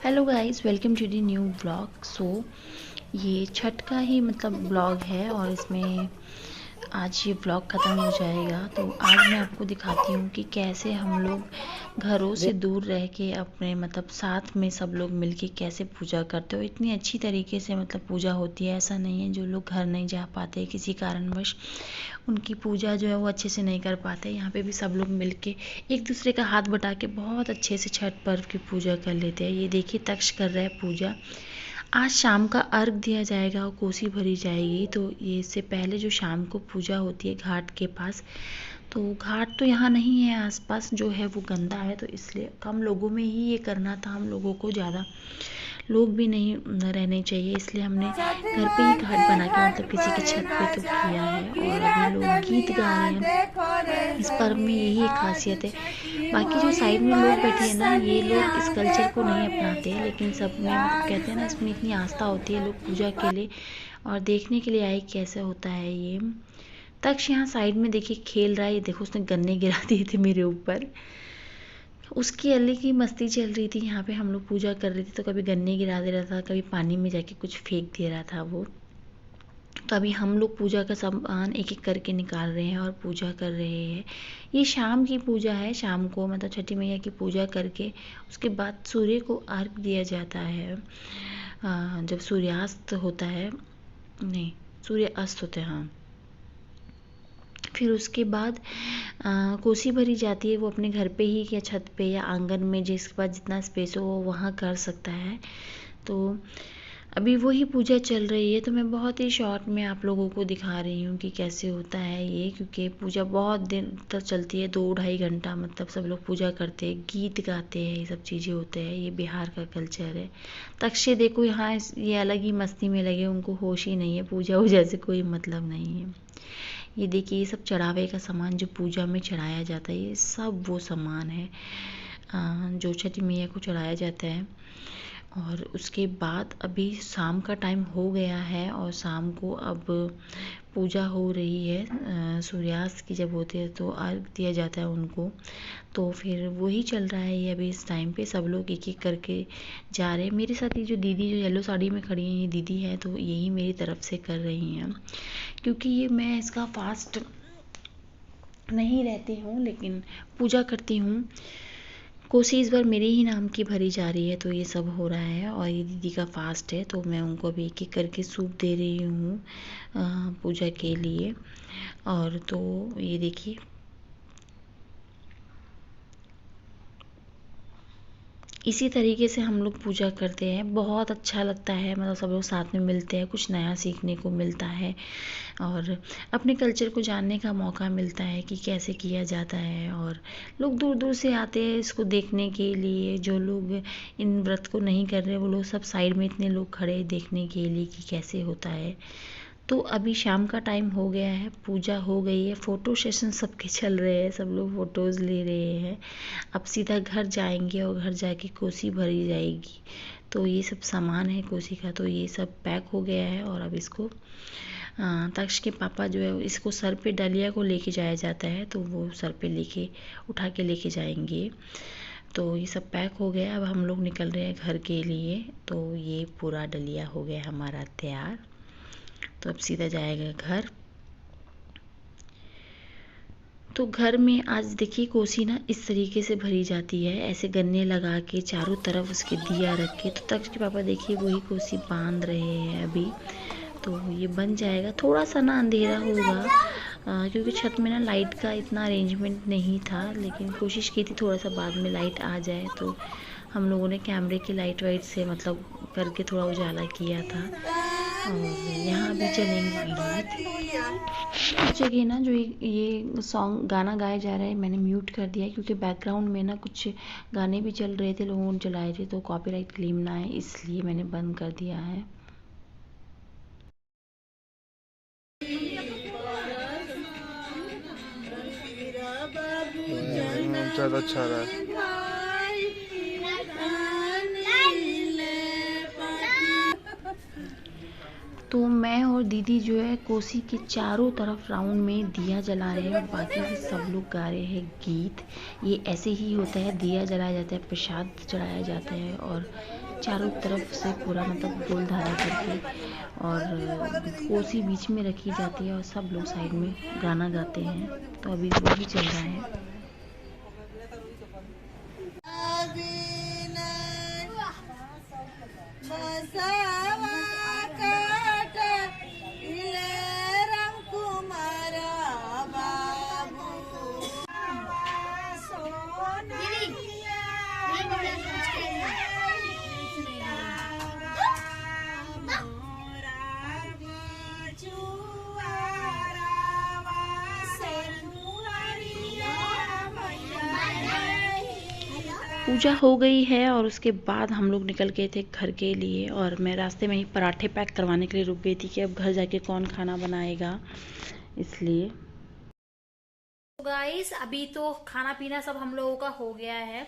Hello guys, welcome to the new blog. ये छठ का ही मतलब ब्लॉग है और इसमें आज ये ब्लॉग ख़त्म हो जाएगा। तो आज मैं आपको दिखाती हूँ कि कैसे हम लोग घरों से दूर रह के अपने मतलब साथ में सब लोग मिलके कैसे पूजा करते हो। इतनी अच्छी तरीके से मतलब पूजा होती है। ऐसा नहीं है जो लोग घर नहीं जा पाते किसी कारणवश उनकी पूजा जो है वो अच्छे से नहीं कर पाते, यहाँ पे भी सब लोग मिलके एक दूसरे का हाथ बटा के बहुत अच्छे से छठ पर्व की पूजा कर लेते हैं। ये देखिए तक्ष कर रहा है पूजा। आज शाम का अर्घ दिया जाएगा और कोसी भरी जाएगी। तो ये इससे पहले जो शाम को पूजा होती है घाट के पास, तो घाट तो यहाँ नहीं है, आसपास जो है वो गंदा है, तो इसलिए कम लोगों में ही ये करना था। हम लोगों को ज़्यादा लोग भी नहीं रहने चाहिए, इसलिए हमने घर पे ही घाट बना के मतलब किसी की छत पे तो किया है। और अभी लोग गीत गा रहे हैं। इस पर्व में यही एक खासियत है। बाकी जो साइड में लोग बैठे हैं ना, ये लोग इस कल्चर को नहीं अपनाते हैं, लेकिन सब में मतलब कहते हैं ना, इसमें इतनी आस्था होती है, लोग पूजा के लिए और देखने के लिए आए कैसे होता है ये। तक्ष यहाँ साइड में देखिए खेल रहा है। ये देखो उसने गन्ने गिरा दिए थे मेरे ऊपर। उसकी अलग ही मस्ती चल रही थी। यहाँ पे हम लोग पूजा कर रहे थे तो कभी गन्ने गिरा दे रहा था, कभी पानी में जाके कुछ फेंक दे रहा था वो। तो अभी हम लोग पूजा का सामान एक एक करके निकाल रहे हैं और पूजा कर रहे हैं। ये शाम की पूजा है। शाम को मतलब छठी मैया की पूजा करके उसके बाद सूर्य को अर्घ दिया जाता है। जब सूर्यास्त होता है, नहीं सूर्य अस्त होते हैं, हाँ। फिर उसके बाद कोसी भरी जाती है। वो अपने घर पे ही या छत पे या आंगन में जिसके पास जितना स्पेस हो वो वहाँ कर सकता है। तो अभी वही पूजा चल रही है। तो मैं बहुत ही शॉर्ट में आप लोगों को दिखा रही हूँ कि कैसे होता है ये, क्योंकि पूजा बहुत दिन तक चलती है, 2-2.5 घंटा मतलब सब लोग पूजा करते हैं, गीत गाते हैं, ये सब चीज़ें होते हैं। ये बिहार का कल्चर है। तक्षे देखो यहाँ ये अलग ही मस्ती में लगे, उनको होश ही नहीं है, पूजा वूजा से कोई मतलब नहीं है। ये देखिए ये सब चढ़ावे का सामान जो पूजा में चढ़ाया जाता है, ये सब वो सामान है जो छठी मैया को चढ़ाया जाता है। और उसके बाद अभी शाम का टाइम हो गया है और शाम को अब पूजा हो रही है। सूर्यास्त की जब होती है तो अर्घ दिया जाता है उनको। तो फिर वही चल रहा है ये अभी इस टाइम पे। सब लोग एक एक करके जा रहे हैं। मेरे साथ ये जो दीदी जो येलो साड़ी में खड़ी हैं, ये दीदी है, तो यही मेरी तरफ से कर रही हैं, क्योंकि ये मैं इसका फास्ट नहीं रहती हूँ लेकिन पूजा करती हूँ। कोसी इस बार मेरे ही नाम की भरी जा रही है, तो ये सब हो रहा है। और ये दीदी का फास्ट है तो मैं उनको अभी एक एक करके सूप दे रही हूँ पूजा के लिए। और तो ये देखिए इसी तरीके से हम लोग पूजा करते हैं। बहुत अच्छा लगता है, मतलब सब लोग साथ में मिलते हैं, कुछ नया सीखने को मिलता है और अपने कल्चर को जानने का मौका मिलता है कि कैसे किया जाता है। और लोग दूर दूर से आते हैं इसको देखने के लिए। जो लोग इन व्रत को नहीं कर रहे वो लोग सब साइड में इतने लोग खड़े देखने के लिए कि कैसे होता है। तो अभी शाम का टाइम हो गया है, पूजा हो गई है, फ़ोटो सेशन सबके चल रहे हैं, सब लोग फ़ोटोज़ ले रहे हैं। अब सीधा घर जाएंगे और घर जाके कोसी भरी जाएगी। तो ये सब सामान है कोसी का, तो ये सब पैक हो गया है और अब इसको तक्ष के पापा जो है इसको सर पे डलिया को लेके जाया जाता है, तो वो सर पे लेके उठा के लेके जाएंगे। तो ये सब पैक हो गया। अब हम लोग निकल रहे हैं घर के लिए। तो ये पूरा डलिया हो गया हमारा तैयार। तो अब सीधा जाएगा घर। तो घर में आज देखिए कोसी ना इस तरीके से भरी जाती है, ऐसे गन्ने लगा के चारों तरफ उसके दिया रख के। तो तक्ष के पापा देखिए वही कोसी बांध रहे हैं अभी। तो ये बन जाएगा। थोड़ा सा ना अंधेरा होगा क्योंकि छत में ना लाइट का इतना अरेंजमेंट नहीं था, लेकिन कोशिश की थी थोड़ा सा बाद में लाइट आ जाए। तो हम लोगों ने कैमरे की लाइट वाइट से मतलब करके थोड़ा उजाला किया था। और यहाँ भी चलेंगे गीत। कुछ जगह ना जो ये सॉन्ग गाना गाया जा रहा है मैंने म्यूट कर दिया है, क्योंकि बैकग्राउंड में ना कुछ गाने भी चल रहे थे, लोगों ने चलाए थे, तो कॉपीराइट क्लेम ना आए इसलिए मैंने बंद कर दिया है। ज़्यादा अच्छा रहा है। तो मैं और दीदी जो है कोसी के चारों तरफ राउंड में दिया जला रहे हैं और बाकी भी सब लोग गा रहे हैं गीत। ये ऐसे ही होता है, दिया जलाया जाता है, प्रसाद चढ़ाया जाता है और चारों तरफ से पूरा मतलब गोल धारा करके, और कोसी बीच में रखी जाती है और सब लोग साइड में गाना गाते हैं। तो अभी वही चल रहा है। पूजा हो गई है और उसके बाद हम लोग निकल गए थे घर के लिए, और मैं रास्ते में ही पराठे पैक करवाने के लिए रुक गई थी कि अब घर जाके कौन खाना बनाएगा, इसलिए। गाइस अभी तो खाना पीना सब हम लोगों का हो गया है।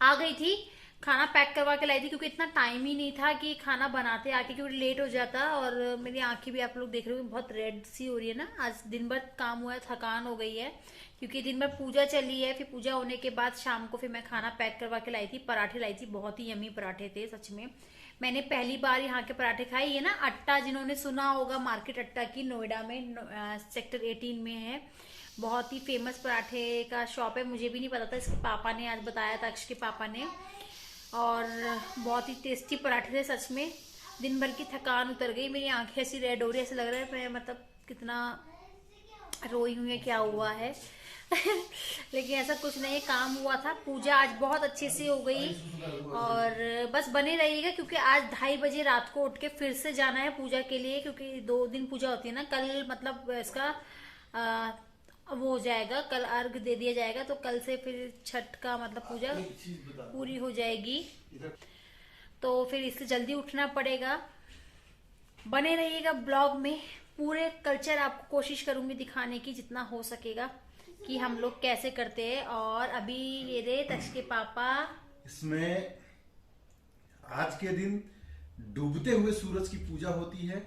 आ गई थी, खाना पैक करवा के लाई थी क्योंकि इतना टाइम ही नहीं था कि खाना बनाते आके, क्योंकि लेट हो जाता। और मेरी आंखें भी आप लोग देख रहे हो बहुत रेड सी हो रही है ना, आज दिन भर काम हुआ है, थकान हो गई है क्योंकि दिन भर पूजा चली है। फिर पूजा होने के बाद शाम को फिर मैं खाना पैक करवा के लाई थी, पराठे लाई थी, बहुत ही यमी पराठे थे सच में। मैंने पहली बार यहाँ के पराठे खाए। ये ना अट्टा, जिन्होंने सुना होगा, मार्केट अट्टा की नोएडा में सेक्टर 18 में है, बहुत ही फेमस पराठे का शॉप है। मुझे भी नहीं पता था, इसके पापा ने आज बताया था, अक्ष के पापा ने। और बहुत ही टेस्टी पराठे थे सच में। दिन भर की थकान उतर गई, मेरी आंखें ऐसी रेड हो रही है, ऐसा लग रहा है मैं मतलब कितना रोई हुई है, क्या हुआ है। लेकिन ऐसा कुछ नहीं, काम हुआ था। पूजा आज बहुत अच्छे से हो गई और बस बने रहिएगा क्योंकि आज 2:30 बजे रात को उठ के फिर से जाना है पूजा के लिए, क्योंकि 2 दिन पूजा होती है ना। कल मतलब इसका वो हो जाएगा, कल अर्घ दे दिया जाएगा, तो कल से फिर छठ का मतलब पूजा पूरी हो जाएगी, तो फिर इससे जल्दी उठना पड़ेगा। बने रहिएगा ब्लॉग में, पूरे कल्चर आपको कोशिश करूंगी दिखाने की जितना हो सकेगा कि हम लोग कैसे करते हैं। और अभी ये रे तक्ष के पापा, इसमें आज के दिन डूबते हुए सूरज की पूजा होती है।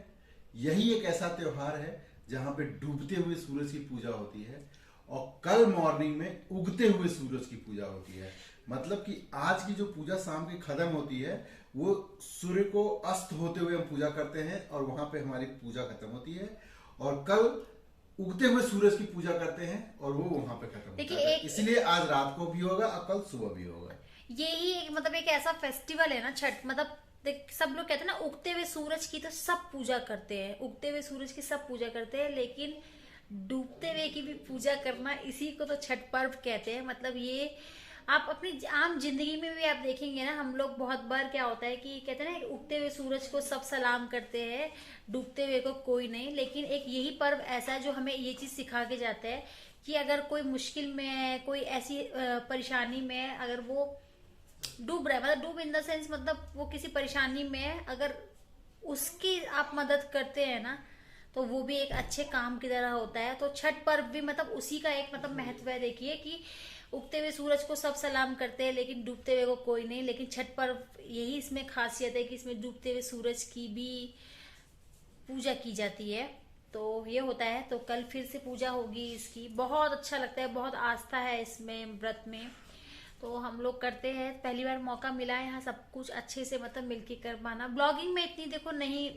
यही एक ऐसा त्योहार है जहां पे डूबते हुए सूरज की पूजा होती है, और कल मॉर्निंग में उगते हुए सूरज की पूजा होती है। मतलब कि आज की जो पूजा शाम की खत्म होती है, वो सूर्य को अस्त होते हुए हम पूजा करते हैं और वहां पे हमारी पूजा खत्म होती है, और कल उगते हुए सूरज की पूजा करते हैं और वो वहां पे खत्म होता है। इसलिए आज रात को भी होगा और कल सुबह भी होगा। यही एक मतलब एक ऐसा फेस्टिवल है ना छठ, मतलब देख सब लोग कहते हैं ना उगते हुए सूरज की तो सब पूजा करते हैं, उगते हुए सूरज की सब पूजा करते हैं, लेकिन डूबते हुए की भी पूजा करना, इसी को तो छठ पर्व कहते हैं। मतलब ये आप अपनी आम जिंदगी में भी आप देखेंगे ना, हम लोग बहुत बार क्या होता है कि कहते हैं ना उगते हुए सूरज को सब सलाम करते हैं, डूबते हुए को कोई नहीं। लेकिन एक यही पर्व ऐसा है जो हमें ये चीज सिखा के जाता है कि अगर कोई मुश्किल में है, कोई ऐसी परेशानी में है, अगर वो डूब रहा है, मतलब डूब इन द सेंस मतलब वो किसी परेशानी में है, अगर उसकी आप मदद करते हैं ना, तो वो भी एक अच्छे काम की तरह होता है। तो छठ पर्व भी मतलब उसी का एक मतलब महत्व है। देखिए कि उगते हुए सूरज को सब सलाम करते हैं लेकिन डूबते हुए को कोई नहीं, लेकिन छठ पर्व यही इसमें खासियत है कि इसमें डूबते हुए सूरज की भी पूजा की जाती है। तो ये होता है, तो कल फिर से पूजा होगी इसकी, बहुत अच्छा लगता है, बहुत आस्था है इसमें, व्रत में। तो हम लोग करते हैं, पहली बार मौका मिला है यहाँ सब कुछ अच्छे से मतलब मिलके कर पाना। ब्लॉगिंग में इतनी देखो नहीं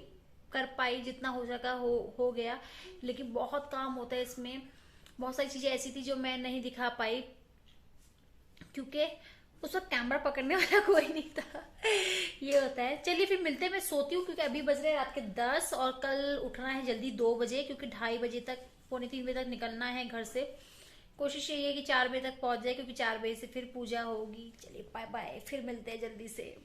कर पाई, जितना हो सका हो गया, लेकिन बहुत काम होता है इसमें। बहुत सारी चीजें ऐसी थी जो मैं नहीं दिखा पाई क्योंकि उस वक्त कैमरा पकड़ने वाला कोई नहीं था। ये होता है। चलिए फिर मिलते हैं, मैं सोती हूँ क्योंकि अभी बज रहे हैं रात के 10 और कल उठना है जल्दी 2 बजे, क्योंकि 2:30 बजे तक, 2:45 बजे तक निकलना है घर से। कोशिश यही है कि 4 बजे तक पहुंच जाए क्योंकि 4 बजे से फिर पूजा होगी। चलिए बाय बाय, फिर मिलते हैं जल्दी से।